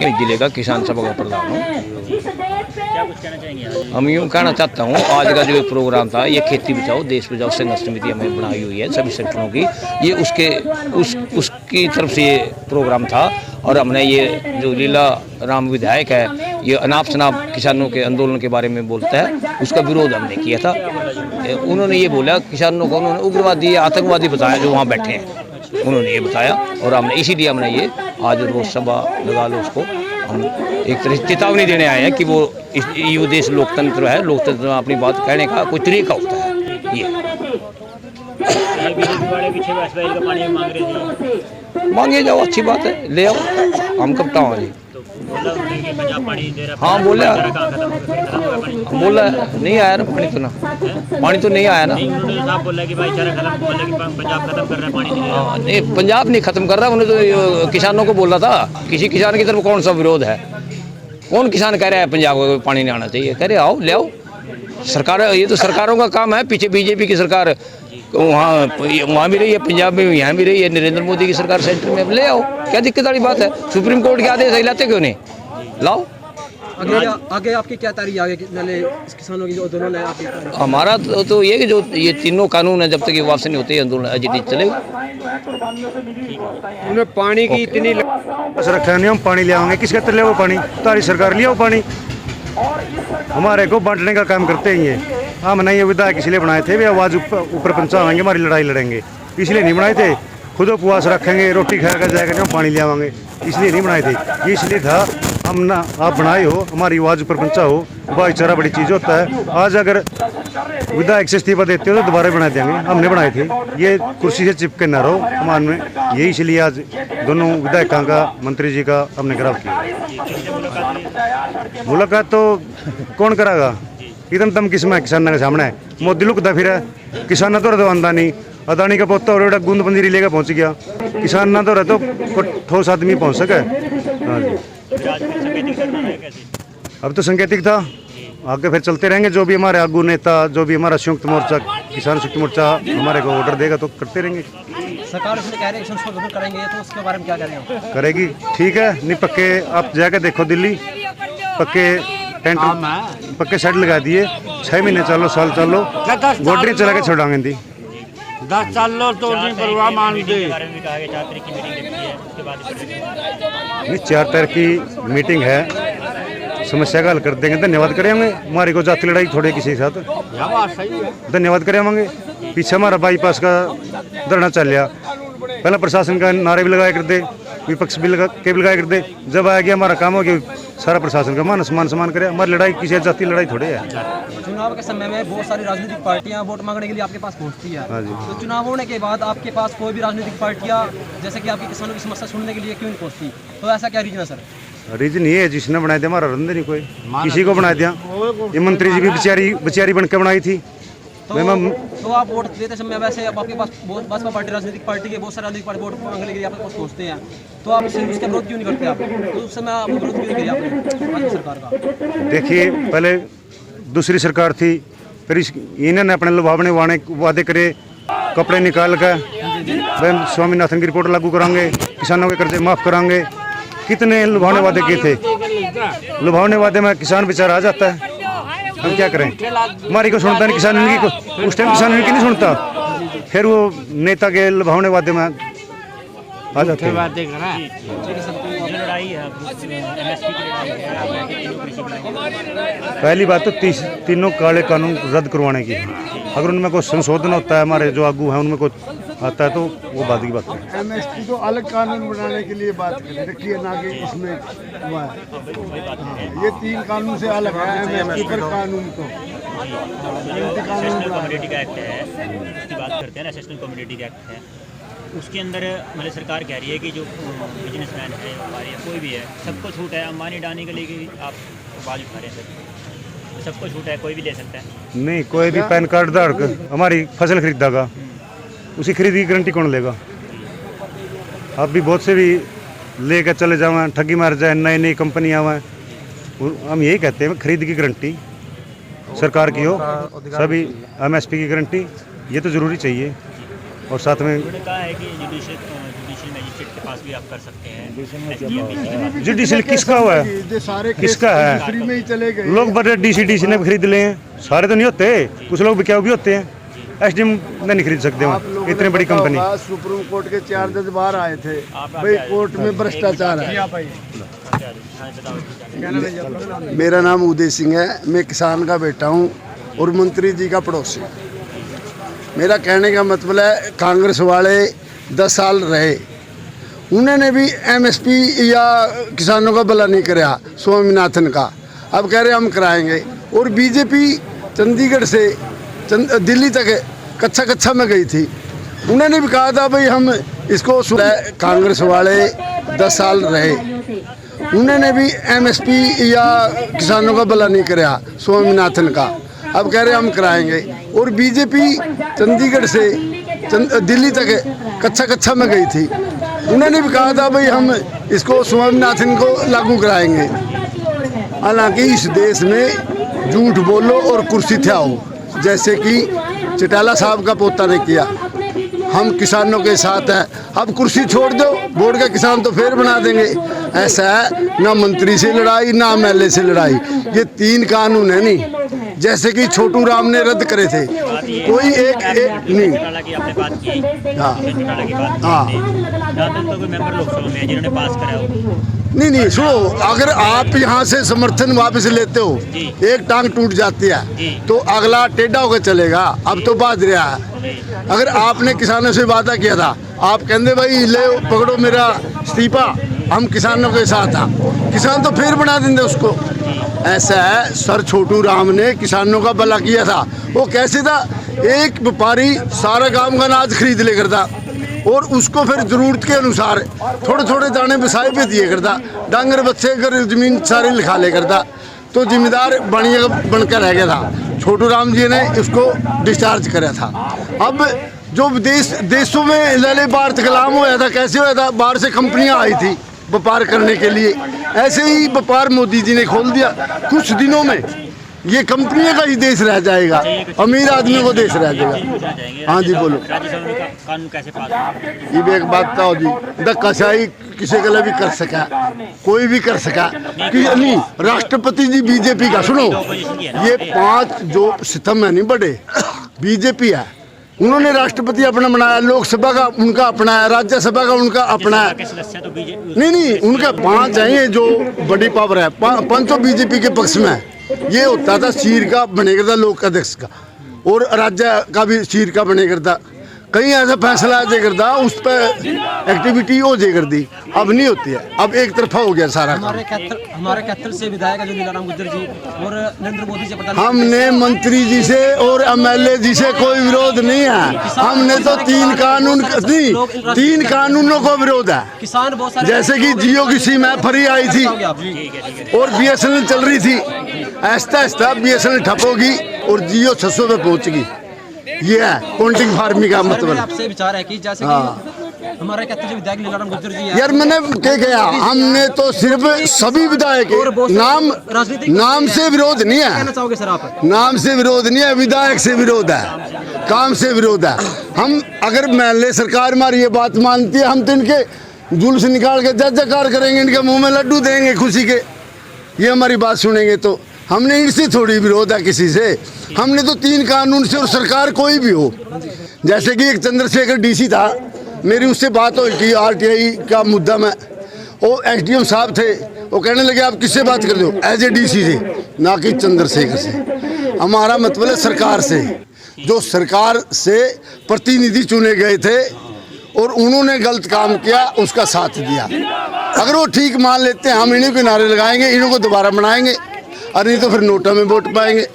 जिले का किसान सभा का प्रधान हूँ। क्या कुछ कहना चाहेंगे? हम यूँ कहना चाहता हूँ, आज का जो प्रोग्राम था ये खेती बचाओ देश बचाओ संघर्ष समिति हमें बनाई हुई है सभी संगठनों की, ये उसकी तरफ से ये प्रोग्राम था। और हमने ये जो लीला राम विधायक है ये अनाप शनाप किसानों के आंदोलन के बारे में बोलता है, उसका विरोध हमने किया था। उन्होंने ये बोला किसानों को उन्होंने उग्रवादी आतंकवादी बताया जो वहाँ बैठे हैं, उन्होंने ये बताया। और हमने इसीलिए हमने ये आज रोज सभा लगा लो, उसको हम एक तरह से चेतावनी देने आए हैं कि वो ये देश लोकतंत्र है, लोकतंत्र में अपनी बात कहने का कोई तरीका होता है। ये पीछे का पानी मांग रहे थे, मांगे जाओ, अच्छी बात है, ले आओ, हम कब टाँव जी। पंजाब पानी दे रहा, हाँ बोला बोला नहीं आया ना पानी, तो ना पानी तो नहीं आया ना। साहब बोला कि भाईचारा खत्म, बोला कि पंजाब खत्म कर रहा है, पानी नहीं हाँ नहीं, पंजाब नहीं खत्म कर रहा, उन्होंने तो किसानों को बोला था। किसी किसान की तरफ कौन सा विरोध है? कौन किसान कह रहा है पंजाब को पानी नहीं आना चाहिए? कह रहे आओ ले आओ, सरकार, ये तो सरकारों का काम है। पीछे बीजेपी की सरकार वहाँ भी रही है, पंजाब में यहाँ भी रही है, नरेंद्र मोदी की सरकार सेंटर में, ले आओ, क्या दिक्कत वाली बात है? सुप्रीम कोर्ट के आदेश है, लाते क्यों नहीं? लाओ। आगे आपकी क्या तारीख आगे किसानों की जो आंदोलन है आपकी? हमारा तो ये कि जो ये तीनों कानून है जब तक ये वापस नहीं होते आंदोलन अजित चलेगा। उन्हें पानी की इतनी रखा नहीं, हम पानी ले आएंगे, किसके तरह ले वो पानी? तारी सरकार लिया वो पानी, हमारे को बांटने का काम करते हैं ये। हमने ये विधायक इसलिए बनाए थे, वे आवाज़ ऊपर पहुँचाएंगे, हमारी लड़ाई लड़ेंगे, इसलिए नहीं बनाए थे। खुद उपवास रखेंगे, रोटी खाकर जाएगा नहीं, हम पानी ले आएंगे, इसलिए नहीं बनाए थे। ये इसलिए था हम ना आप बनाए हो, हमारी आवाज़ ऊपर पहुँचा हो, भाईचारा बड़ी चीज़ होता है। आज अगर विधायक से इस्तीफा देते हो तो दोबारा बना देंगे, हमने बनाए थे। ये कुर्सी से चिपके न रहो हमारे में, यही इसलिए आज दोनों विधायकों का, मंत्री जी का हमने गिरफ्तार किया। मुलाकात तो कौन करागा? एकदम दम किस्म है किसानों के सामने, मोदी लुकता फिर है, किसान तो रहा अंदानी अदानी का पोता और गूंद पंजीरी लेकर पहुंच गया, किसान ना तो रहे तो ठोस आदमी पहुंच सके। हाँ जी, अब तो संकेतिक था, आगे फिर चलते रहेंगे। जो भी हमारे आगू नेता, जो भी हमारा संयुक्त मोर्चा, किसान संयुक्त मोर्चा हमारे को ऑर्डर देगा तो करते रहेंगे। सरकार उसने कह रही है संशोधन करेंगे, तो उसके बारे में क्या करेंगे? करेगी, ठीक है, नहीं पक्के आप जाकर देखो दिल्ली, पक्के टेंट पक्के सेट लगा दिए, 6 महीने चलो, साल चलो, गोडरी चला के छोड़ांगे दी 10 साल लो तो नहीं परवाह मान दे। नहीं 4 तारीख की मीटिंग है, समस्या का हल कर देंगे। धन्यवाद करेंगे, हमारी को जाति लड़ाई थोड़े किसी के साथ, धन्यवाद करेंगे। पीछे हमारा बाईपास का धरना चल रहा, पहले प्रशासन का नारे भी लगाया करते, विपक्ष भी लगाया करते, जब आ गया हमारा काम हो गया सारा प्रशासन का मान सम्मान करे। हमारी लड़ाई किसी जाति लड़ाई थोड़े है। चुनाव के समय में बहुत सारी राजनीतिक पार्टियां वोट मांगने के लिए आपके पास पहुंचती है। हाँ जी। तो चुनाव होने के बाद आपके पास कोई भी राजनीतिक पार्टियां जैसे कि आपकी किसानों की समस्या सुनने के लिए क्यों नहीं पहुंचती? तो ऐसा क्या रीजन है सर? रीजन ये है जिसने बनाया दिया, हमारा रंदे नहीं कोई किसी को बना दिया। ये मंत्री जी भी बेचारी बन के बनाई थी। तो आप वोट देते समय वैसे आपके पास भाजपा पार्टी राजनीतिक पार्टी के बहुत सारे राजनीतिक पार्टी वोट मांगने के लिए आपके पास पहुंचते हैं, तो आप उसका विरोध क्यों नहीं करते? आप तो उस समय आप विरोध क्यों नहीं किया आपने भाजपा सरकार का? देखिए, पहले दूसरी सरकार थी, फिर इन्होंने अपने लुभावने वादे करे, कपड़े निकाल कर स्वामीनाथन की रिपोर्ट लागू कराएंगे, किसानों के कर्जे माफ़ कराएंगे, कितने लुभावने वादे किए थे। लुभावने वादे में किसान बेचारा आ जाता है, हम क्या करें? हमारी को सुनता नहीं किसान, इनकी को उस टाइम किसान इनकी नहीं सुनता, फिर वो नेता के लुभावने वादे में आ जाते हैं। पहली बात तो तीनों काले कानून रद्द करवाने की, अगर उनमें कोई संशोधन होता है, हमारे जो आगू हैं उनमें कोई आता है तो वो बात की बात है। MSP तो अलग कानून बनाने के लिए बात करें, देखिए ना कि इसमें हुआ है, ये 3 कानून से अलग है। MSP पर कानून तो कम्युनिटी का एक्ट है, उसकी बात करते हैं ना, नेशनल कम्युनिटी एक्ट है, उसके अंदर मतलब सरकार कह रही है कि जो बिजनेसमैन है, व्यापारी है, कोई भी है, सबको छूट है। अंबानी डानी के लिए आप आवाज़ उठा रहे हैं सर, सबको छूट है, कोई भी ले सकता है। नहीं, कोई भी पैन कार्ड धारक हमारी फसल खरीदेगा, उसी खरीद की गारंटी कौन लेगा? आप भी बहुत से भी लेकर चले जाओ, ठगी मार जाए, नई नई कंपनी आवे, हम यही कहते हैं खरीद की गारंटी सरकार की हो, सभी MSP की गारंटी, ये तो ज़रूरी चाहिए। और साथ में कहा है कि जुडिशियल मजिस्ट्रेट के पास भी आप कर सकते हैं, SDM के पास। जुडिशल किसका हुआ है, ये सारे किसका है? फ्री में ही चले गए। लोग बड़े डीसी ने भी खरीद लिए हैं, सारे तो नहीं होते, कुछ लोग बिकाऊ भी होते हैं। SDM नहीं खरीद सकते आप वहाँ, लोगों इतनी ने बड़ी देखा कंपनी। होगा, सुप्रीम कोर्ट के 4 जज बाहर आए थे आप भाई आगे कोर्ट में भ्रष्टाचार है। हाँ, बताओ। मेरा नाम उदय सिंह है, मैं किसान का बेटा हूँ और मंत्री जी का पड़ोसी। मेरा कहने का मतलब है, कांग्रेस वाले 10 साल रहे, उन्होंने भी MSP या किसानों का भला नहीं कराया स्वामीनाथन का, अब कह रहे हम कराएंगे। और बीजेपी चंडीगढ़ से दिल्ली तक कच्चा कच्चा में गई थी, उन्होंने भी कहा था भाई हम इसको। कांग्रेस वाले 10 साल रहे, उन्होंने भी MSP या किसानों का भला नहीं कराया स्वामीनाथन का, अब कह रहे हम कराएंगे। और बीजेपी चंडीगढ़ से दिल्ली तक कच्चा कच्चा में गई थी, उन्होंने भी कहा था भाई हम इसको स्वामीनाथन को लागू कराएंगे। हालांकि इस देश में झूठ बोलो और कुर्सी थे आओ, जैसे कि चौटाला साहब का पोता ने किया। हम किसानों के साथ हैं, अब कुर्सी छोड़ दो, वोट का किसान तो फिर बना देंगे। ऐसा है, ना मंत्री से लड़ाई ना MLA से लड़ाई, ये 3 कानून है नहीं, जैसे कि छोटू राम ने रद्द करे थे, कोई एक नहीं। चौटाला की आपने बात की, हाँ। चौटाला की बात की हाँ। आपने। जहाँ तक तो कोई मेंबर लोकसभा में है जिन्होंने पास कराया हो। नहीं सुनो, अगर आप यहाँ से समर्थन वापस लेते हो, जी। एक टांग टूट जाती जी। है तो अगला टेढ़ा होकर चलेगा। अब तो बात रहा है, अगर आपने किसानों से वादा किया था, आप कहते भाई ले पकड़ो मेरा इस्तीफा, हम किसानों के साथ हैं, किसान तो फिर बना देंगे उसको। ऐसा है, सर छोटू राम ने किसानों का भला किया था। वो कैसे था, एक व्यापारी सारा गांव का अनाज खरीद ले करता और उसको फिर जरूरत के अनुसार थोड़े थोड़े दाने बिसाए पे दिए करता, डांगर बच्चे अगर जमीन सारी लिखा ले करता, तो जिम्मेदार बढ़िया बनकर रह गया था। छोटू राम जी ने उसको डिस्चार्ज कराया था। अब जो देशों में लले भारत कलाम हुआ था, कैसे हुआ था, बाहर से कंपनियां आई थी व्यापार करने के लिए, ऐसे ही व्यापार मोदी जी ने खोल दिया। कुछ दिनों में ये कंपनियों का ही देश रह जाएगा, अमीर आदमी को देश रह जाएगा। हाँ जी बोलो। राज्यसभा में कानून कैसे पास हुआ? ये भी एक बात तो जी, धक्काशाही किसी के लिए भी कर सका, कोई भी कर सका कि नहीं। राष्ट्रपति जी बीजेपी का, सुनो, ये 5 जो सितम है नहीं बड़े, बीजेपी है, उन्होंने राष्ट्रपति अपना बनाया, लोकसभा का उनका अपना है, राज्यसभा का उनका अपना है। तो बीजेपी नहीं उनका 5 है, ये जो बड़ी पावर है, 5 बीजेपी के पक्ष में है। ये होता था चीर का बने करता लोक अध्यक्ष का, और राज्य का भी चीर का बने करता, कहीं ऐसा फैसला आ जाए करता, उस पर एक्टिविटी हो जाए करती। अब नहीं होती है, अब एक तरफा हो गया सारा काम। हमारे कैथल से विधायक जो लीलाराम गुज्जर जी और नरेंद्र मोदी से पता हमने मंत्री जी से और MLA जी से कोई विरोध नहीं है, हमने तो 3 कानून नहीं, 3 कानूनों को विरोध है। किसान बहुत सारे, जैसे कि जियो की सिम है फ्री आई थी और BSNL चल रही थी, ऐसा ऐसा BSNL ठप होगी और जियो 600 पे पहुंचगी। ये है कॉन्टिंग फार्मिंग का मतलब। आपसे विचार है कि जैसे कि हमारे कैथल से विधायक लीलाराम गुज्जर जी है, यार मैंने क्या गया, हमने तो सिर्फ सभी विधायक नाम से विरोध नहीं है, कहना चाहोगे सर आप? नाम से विरोध नहीं है, विधायक से विरोध है, काम से विरोध है। हम अगर MLA सरकार हमारी ये बात मानती है, हम तो इनके जुलूस निकाल के जयकार करेंगे, इनके मुंह में लड्डू देंगे खुशी के, ये हमारी बात सुनेंगे। तो हमने इनसे थोड़ी विरोध है किसी से, हमने तो 3 कानून से, और सरकार कोई भी हो, जैसे कि एक चंद्रशेखर DC था, मेरी उससे बात हुई थी RTI का मुद्दा में, वो SDM साहब थे, वो कहने लगे आप किससे बात करते हो, एज ए DC से, ना कि चंद्रशेखर से। हमारा मतलब है सरकार से, जो सरकार से प्रतिनिधि चुने गए थे और उन्होंने गलत काम किया, उसका साथ दिया। अगर वो ठीक मान लेते हैं, हम इन्हीं के नारे लगाएंगे, इन्हीं को दोबारा बनाएंगे, और नहीं तो फिर नोटा में वोट पाएंगे।